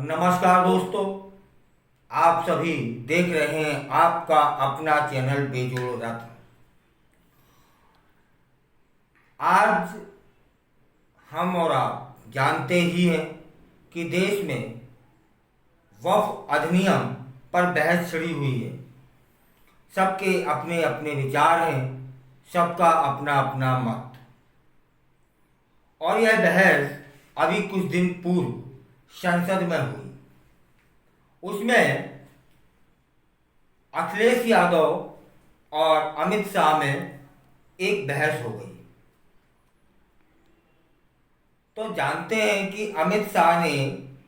नमस्कार दोस्तों, आप सभी देख रहे हैं आपका अपना चैनल बेजोड़ रत्न। आज हम और आप जानते ही हैं कि देश में वक्फ अधिनियम पर बहस छिड़ी हुई है। सबके अपने अपने विचार हैं, सबका अपना अपना मत। और यह बहस अभी कुछ दिन पूर्व संसद में हुई। उसमें अखिलेश यादव और अमित शाह में एक बहस हो गई। तो जानते हैं कि अमित शाह ने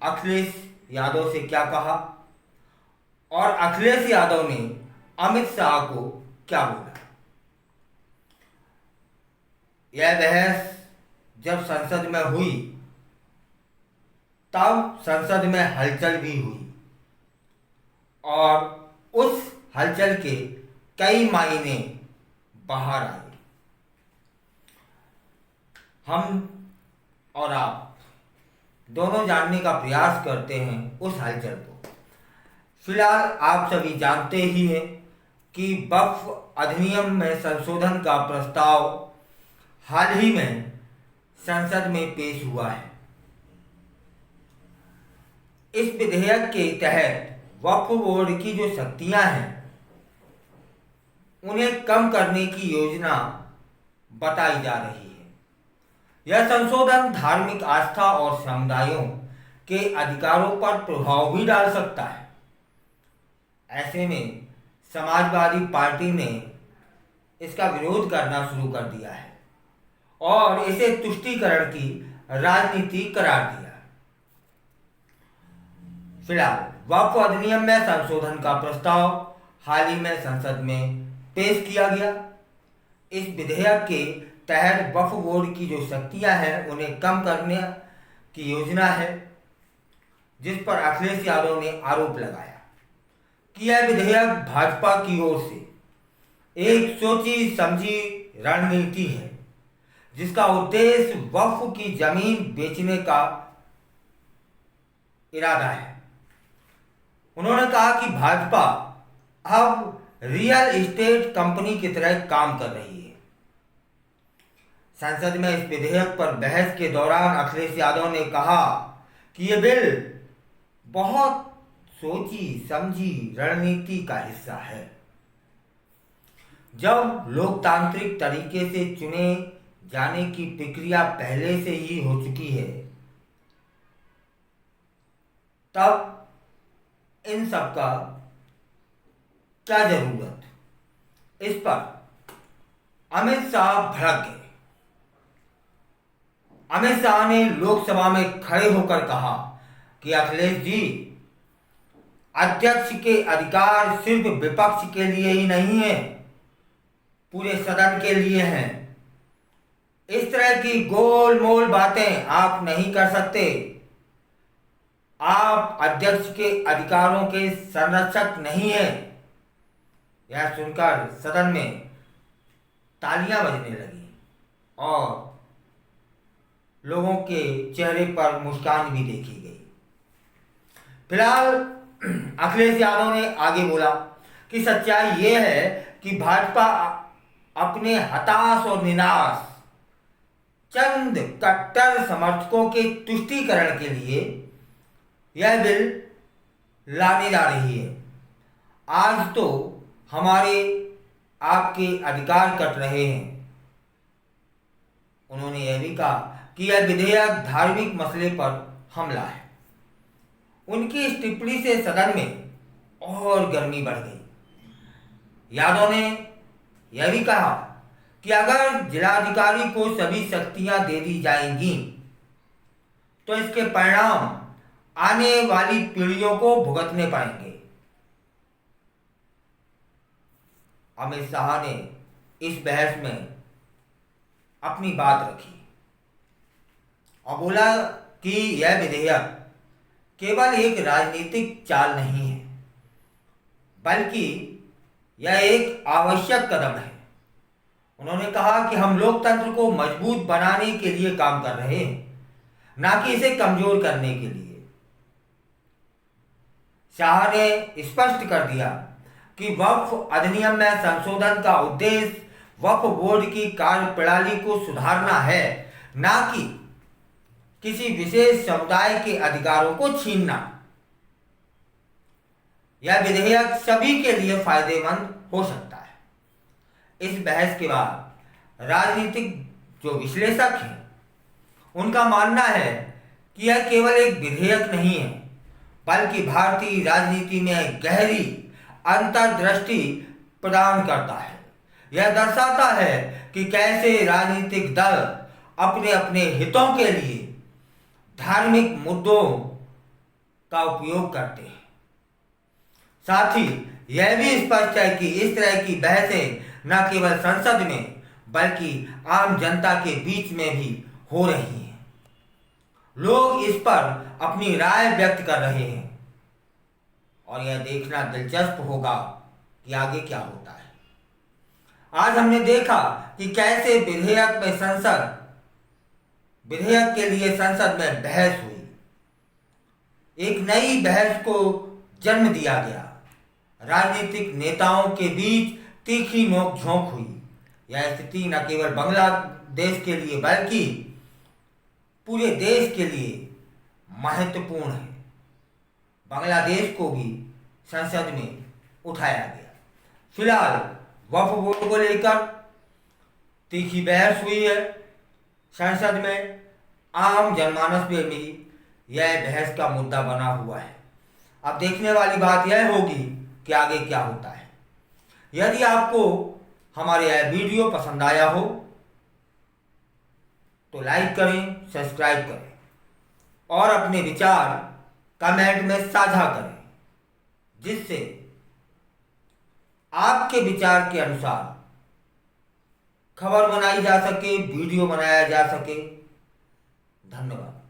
अखिलेश यादव से क्या कहा और अखिलेश यादव ने अमित शाह को क्या बोला। यह बहस जब संसद में हुई तब संसद में हलचल भी हुई और उस हलचल के कई मायने बाहर आए। हम और आप दोनों जानने का प्रयास करते हैं उस हलचल को। फिलहाल आप सभी जानते ही हैं कि वक्फ अधिनियम में संशोधन का प्रस्ताव हाल ही में संसद में पेश हुआ है। इस विधेयक के तहत वक्फ बोर्ड की जो शक्तियां हैं उन्हें कम करने की योजना बताई जा रही है। यह संशोधन धार्मिक आस्था और समुदायों के अधिकारों पर प्रभाव भी डाल सकता है। ऐसे में समाजवादी पार्टी ने इसका विरोध करना शुरू कर दिया है और इसे तुष्टीकरण की राजनीति करार दिया। फिलहाल वक्फ अधिनियम में संशोधन का प्रस्ताव हाल ही में संसद में पेश किया गया। इस विधेयक के तहत वक्फ बोर्ड की जो शक्तियां हैं उन्हें कम करने की योजना है, जिस पर अखिलेश यादव ने आरोप लगाया कि यह विधेयक भाजपा की ओर से एक सोची समझी रणनीति है, जिसका उद्देश्य वक्फ की जमीन बेचने का इरादा है। उन्होंने कहा कि भाजपा अब रियल एस्टेट कंपनी की तरह काम कर रही है। संसद में इस विधेयक पर बहस के दौरान अखिलेश यादव ने कहा कि यह बिल बहुत सोची समझी रणनीति का हिस्सा है। जब लोकतांत्रिक तरीके से चुने जाने की प्रक्रिया पहले से ही हो चुकी है, तब इन सब का क्या जरूरत। इस पर अमित शाह भड़क गए। अमित शाह ने लोकसभा में खड़े होकर कहा कि अखिलेश जी, अध्यक्ष के अधिकार सिर्फ विपक्ष के लिए ही नहीं है, पूरे सदन के लिए हैं। इस तरह की गोलमोल बातें आप नहीं कर सकते। आप अध्यक्ष के अधिकारों के संरक्षक नहीं हैं। यह सुनकर सदन में तालियां बजने लगी और लोगों के चेहरे पर मुस्कान भी देखी गई। फिलहाल अखिलेश यादव ने आगे बोला कि सच्चाई यह है कि भाजपा अपने हताश और निराश चंद कट्टर समर्थकों के तुष्टीकरण के लिए यह बिल लाने जा रही है। आज तो हमारे आपके अधिकार कट रहे हैं। उन्होंने यह भी कहा कि यह विधेयक धार्मिक मसले पर हमला है। उनकी इस टिप्पणी से सदन में और गर्मी बढ़ गई। यादव ने यह भी कहा कि अगर जिलाधिकारी को सभी शक्तियां दे दी जाएंगी तो इसके परिणाम आने वाली पीढ़ियों को भुगतने पड़ेंगे। अमित शाह ने इस बहस में अपनी बात रखी और बोला कि यह विधेयक केवल एक राजनीतिक चाल नहीं है, बल्कि यह एक आवश्यक कदम है। उन्होंने कहा कि हम लोकतंत्र को मजबूत बनाने के लिए काम कर रहे हैं, ना कि इसे कमजोर करने के लिए। शाह ने स्पष्ट कर दिया कि वक्फ अधिनियम में संशोधन का उद्देश्य वक्फ बोर्ड की कार्यप्रणाली को सुधारना है, ना कि किसी विशेष समुदाय के अधिकारों को छीनना। यह विधेयक सभी के लिए फायदेमंद हो सकता है। इस बहस के बाद राजनीतिक जो विश्लेषक हैं उनका मानना है कि यह केवल एक विधेयक नहीं है, बल्कि भारतीय राजनीति में गहरी अंतर्दृष्टि प्रदान करता है। यह दर्शाता है कि कैसे राजनीतिक दल अपने अपने हितों के लिए धार्मिक मुद्दों का उपयोग करते हैं। साथ ही यह भी स्पष्ट है कि इस तरह की बहसें न केवल संसद में बल्कि आम जनता के बीच में भी हो रही हैं। लोग इस पर अपनी राय व्यक्त कर रहे हैं और यह देखना दिलचस्प होगा कि आगे क्या होता है। आज हमने देखा कि कैसे विधेयक के लिए संसद में बहस हुई। एक नई बहस को जन्म दिया गया। राजनीतिक नेताओं के बीच तीखी नोकझोंक हुई। यह स्थिति न केवल बांग्लादेश के लिए बल्कि पूरे देश के लिए महत्वपूर्ण है। बांग्लादेश को भी संसद में उठाया गया। फिलहाल वक्फ बोर्ड को लेकर तीखी बहस हुई है संसद में। आम जनमानस में भी यह बहस का मुद्दा बना हुआ है। अब देखने वाली बात यह होगी कि आगे क्या होता है। यदि आपको हमारे यह वीडियो पसंद आया हो तो लाइक करें, सब्सक्राइब करें और अपने विचार कमेंट में साझा करें, जिससे आपके विचार के अनुसार खबर बनाई जा सके, वीडियो बनाया जा सके। धन्यवाद।